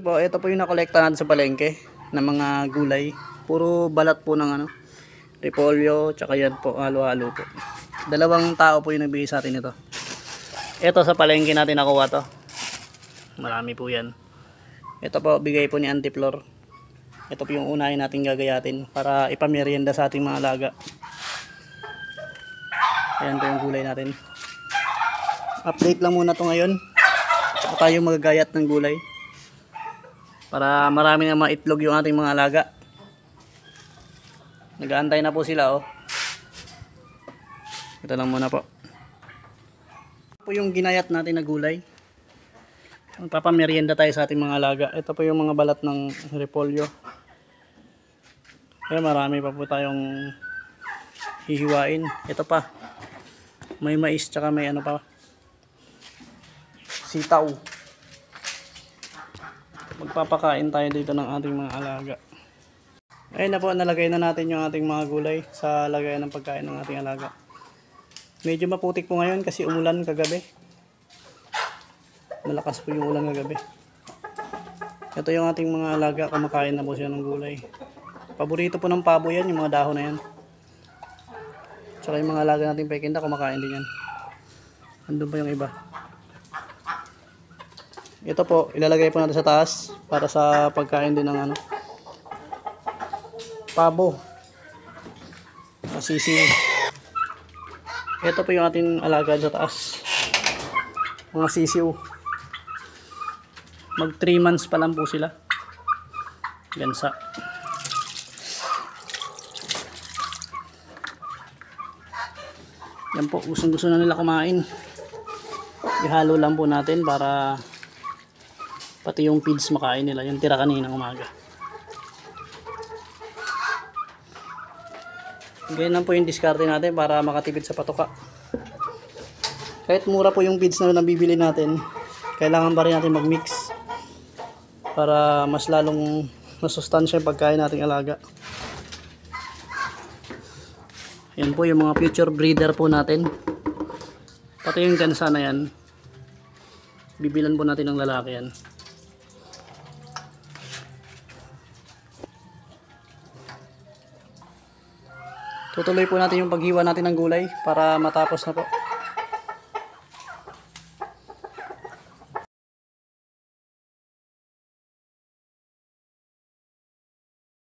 Po, ito po yung nakolekta natin sa palengke ng mga gulay. Puro balat po ng repolyo, tsaka yan po, halo-halo po. Dalawang tao po yung nagbigay sa atin ito. Ito sa palengke natin nakuha to. Marami po yan. Ito po, bigay po ni Auntie Flor. Ito po yung unahin natin gagayatin para ipamerienda sa ating mga alaga. Ayan po yung gulay natin. Update lang muna to ngayon. Tsaka tayo magagayat ng gulay. Para marami na maitlog yung ating mga alaga. Nag-aantay na po sila, oh. Ito lang muna po. Ito po yung ginayat natin na gulay. Magpapamerienda tayo sa ating mga alaga. Ito po yung mga balat ng repolyo. Kaya marami pa po tayong hihiwain. Ito pa. May mais tsaka may ano pa. Sitaw. Magpapakain tayo dito ng ating mga alaga. Ayun na po, nalagay na natin yung ating mga gulay sa lagayan ng pagkain ng ating alaga. Medyo maputik po ngayon kasi umulan kagabi. Malakas po yung ulan kagabi. Ito yung ating mga alaga, kumakain na po siya ng gulay. Paborito po ng pabo yan, yung mga dahon na yan. Tsaka yung mga alaga nating pekinda, kumakain din yan. Andun pa yung iba. Ito po, ilalagay po natin sa taas para sa pagkain din ng pabo. Sisiw. Ito po yung ating alaga sa taas. Mga sisiw. Mag 3 months pa lang po sila. Gansa. Yan po, gusto na nila kumain. Ihalo lang po natin para pati yung feeds makain nila, yung tira kaninang umaga. Ganyan lang po yung diskarte natin para makatipid sa patuka. Kahit mura po yung feeds na nabibili natin, kailangan pa rin natin mag-mix para mas lalong masustansya yung pagkain nating alaga. Yan po yung mga future breeder po natin. Pati yung gansa na yan, bibilan po natin ng lalaki yan. Tutuloy po natin yung paghiwa natin ng gulay para matapos na po.